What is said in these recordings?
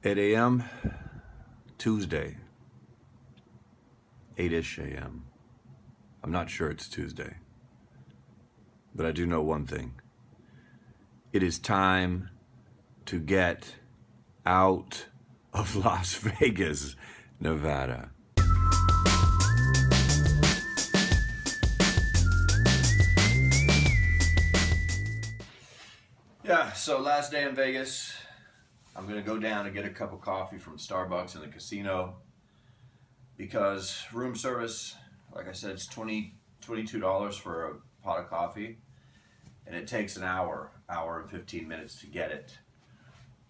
8 a.m. Tuesday, 8-ish a.m. I'm not sure it's Tuesday, but I do know one thing. It is time to get out of Las Vegas, Nevada. Yeah, so last day in Vegas. I'm gonna go down and get a cup of coffee from Starbucks in the casino because room service, like I said, it's $22 for a pot of coffee, and it takes an hour and 15 minutes to get it.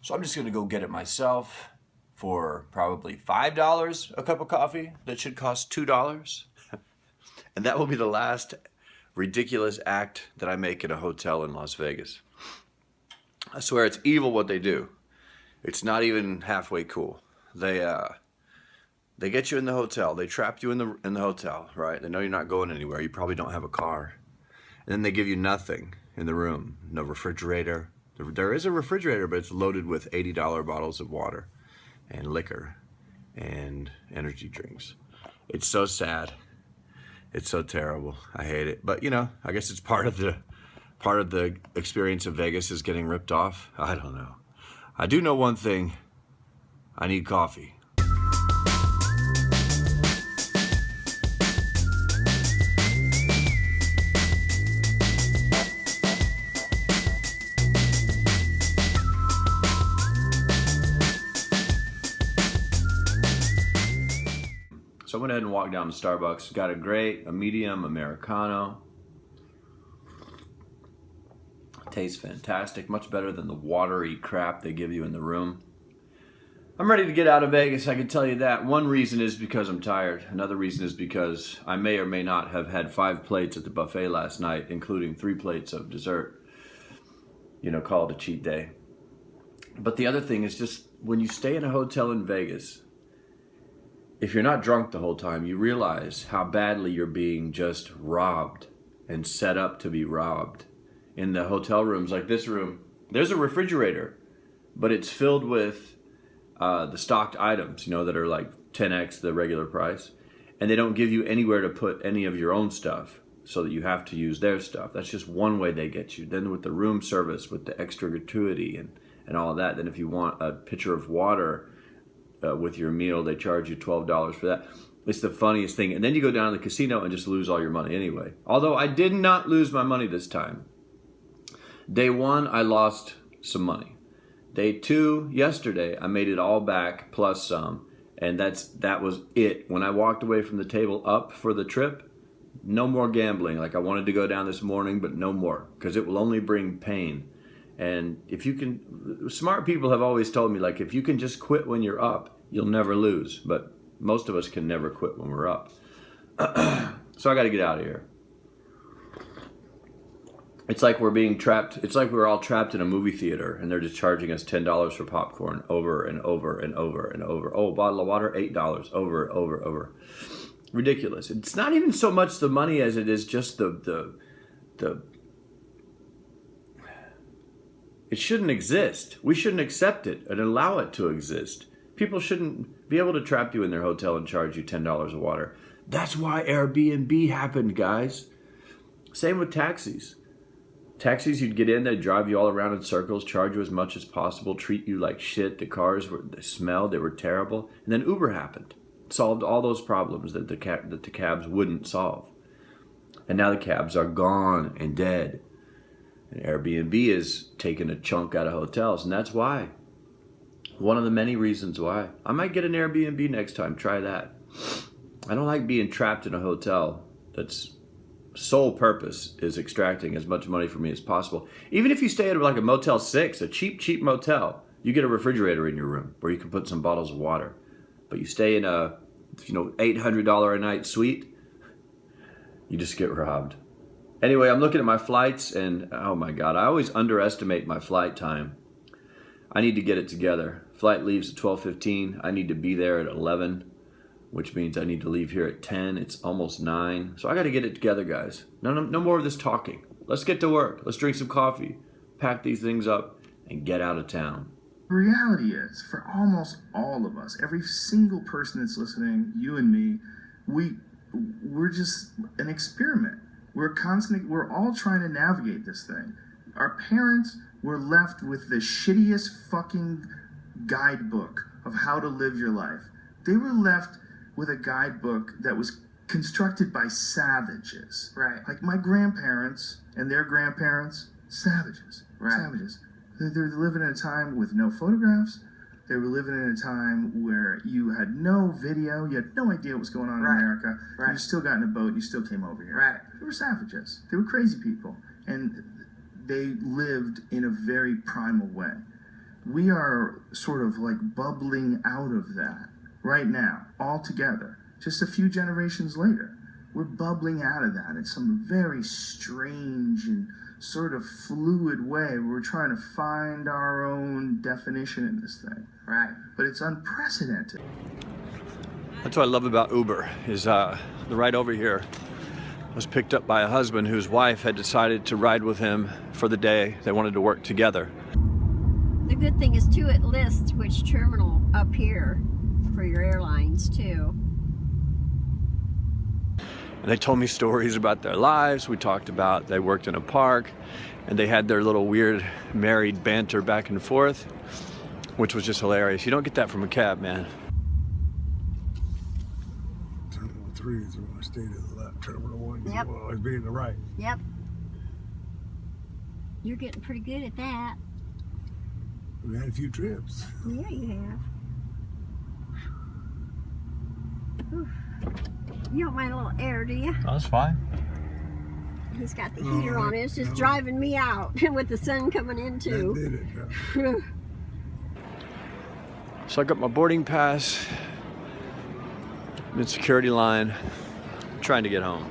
So I'm just gonna go get it myself for probably $5 a cup of coffee that should cost $2. And that will be the last ridiculous act that I make in a hotel in Las Vegas. I swear it's evil what they do. It's not even halfway cool. They get you in the hotel. They trap you in the hotel, right? They know you're not going anywhere. You probably don't have a car. And then they give you nothing in the room. No refrigerator. There is a refrigerator, but it's loaded with $80 bottles of water and liquor and energy drinks. It's so sad. It's so terrible. I hate it. But you know, I guess it's part of the experience of Vegas is getting ripped off. I don't know. I do know one thing. I need coffee. So I went ahead and walked down to Starbucks. Got a medium Americano. Tastes fantastic, much better than the watery crap they give you in the room. I'm ready to get out of Vegas, I can tell you that. One reason is because I'm tired. Another reason is because I may or may not have had 5 plates at the buffet last night, including 3 plates of dessert. You know, call it a cheat day. But the other thing is just when you stay in a hotel in Vegas, if you're not drunk the whole time, you realize how badly you're being just robbed and set up to be robbed. In the hotel rooms, like this room, there's a refrigerator, but it's filled with the stocked items, you know, that are like 10x the regular price. And they don't give you anywhere to put any of your own stuff, so that you have to use their stuff. That's just one way they get you. Then with the room service, with the extra gratuity and all of that, then if you want a pitcher of water with your meal, they charge you $12 for that. It's the funniest thing. And then you go down to the casino and just lose all your money anyway. Although I did not lose my money this time. Day 1, I lost some money. Day 2, yesterday, I made it all back plus some, and that was it. When I walked away from the table up for the trip, no more gambling. Like I wanted to go down this morning, but no more, because it will only bring pain. And if you can, smart people have always told me, like, if you can just quit when you're up, you'll never lose. But most of us can never quit when we're up. So I got to get out of here. It's like we're being trapped. It's like we're all trapped in a movie theater and they're just charging us $10 for popcorn over and over and over and over. Oh, a bottle of water, $8 over and over and over. Ridiculous. It's not even so much the money as it is just the it shouldn't exist. We shouldn't accept it and allow it to exist. People shouldn't be able to trap you in their hotel and charge you $10 of water. That's why Airbnb happened, guys. Same with taxis. Taxis, you'd get in, they'd drive you all around in circles, charge you as much as possible, treat you like shit. The cars they smelled, they were terrible. And then Uber happened. Solved all those problems that the cabs wouldn't solve. And now the cabs are gone and dead. And Airbnb is taking a chunk out of hotels, and that's why. One of the many reasons why. I might get an Airbnb next time, try that. I don't like being trapped in a hotel that's sole purpose is extracting as much money from me as possible. Even if you stay at like a Motel 6, a cheap motel, you get a refrigerator in your room where you can put some bottles of water. But you stay in a, $800 a night suite, you just get robbed. Anyway, I'm looking at my flights and oh my God, I always underestimate my flight time. I need to get it together. Flight leaves at 12:15. I need to be there at 11. Which means I need to leave here at 10. It's almost 9. So I got to get it together, guys. No more of this talking. Let's get to work. Let's drink some coffee, pack these things up, and get out of town. reality is, for almost all of us, every single person that's listening, you and me, we're just an experiment. We're all trying to navigate this thing. Our parents were left with the shittiest fucking guidebook of how to live your life. They were left with a guidebook that was constructed by savages. Right. Like my grandparents and their grandparents, savages. Right. Savages. They're living in a time with no photographs. They were living in a time where you had no video. You had no idea what was going on in America. Right. You still got in a boat. You still came over here. Right. They were savages. They were crazy people. And they lived in a very primal way. We are sort of like bubbling out of that right now, all together. Just a few generations later, we're bubbling out of that in some very strange and sort of fluid way where we're trying to find our own definition in this thing. Right. But it's unprecedented. That's what I love about Uber, is the ride over here was picked up by a husband whose wife had decided to ride with him for the day. They wanted to work together. The good thing is too, it lists which terminal up here for your airlines too. And they told me stories about their lives. We talked about they worked in a park and they had their little weird married banter back and forth, which was just hilarious. You don't get that from a cab, man. Terminal 3 is when I stay to the left. Terminal 1 Yep. will always be to the right. Yep. You're getting pretty good at that. We had a few trips. Yeah, you have. Whew. You don't mind a little air, do you? That's fine. He's got the heater on. It's just driving me out with the sun coming in too. That did it. So I got my boarding pass, mid-security line, trying to get home.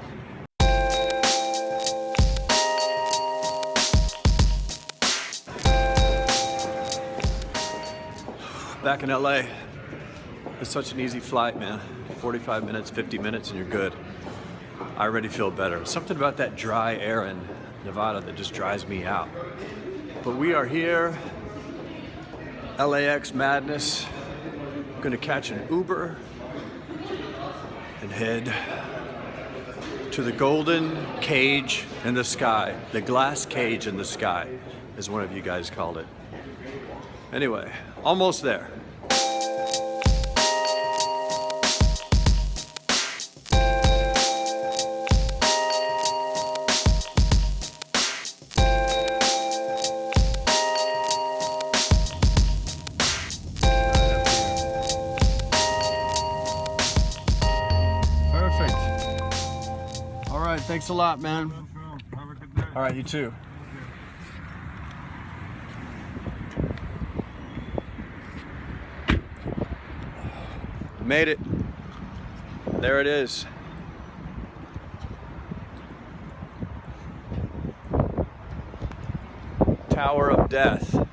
Back in LA, it's such an easy flight, man. 45 minutes, 50 minutes, and you're good. I already feel better. Something about that dry air in Nevada that just drives me out. But we are here, LAX madness. Gonna catch an Uber and head to the golden cage in the sky. The glass cage in the sky, as one of you guys called it. Anyway, almost there. Perfect. All right, thanks a lot, man. Have a good day. All right, you too. Made it. There it is. Tower of Death. Look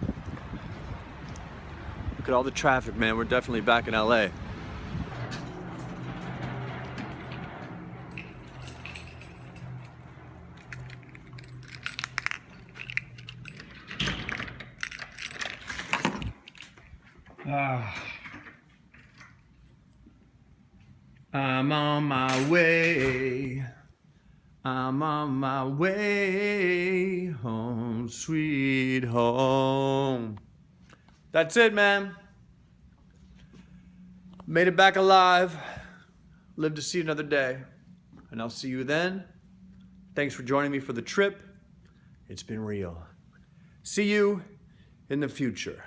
at all the traffic, man. We're definitely back in LA. I'm on my way. I'm on my way home, sweet home. That's it, man. Made it back alive. Lived to see another day. And I'll see you then. Thanks for joining me for the trip. It's been real. See you in the future.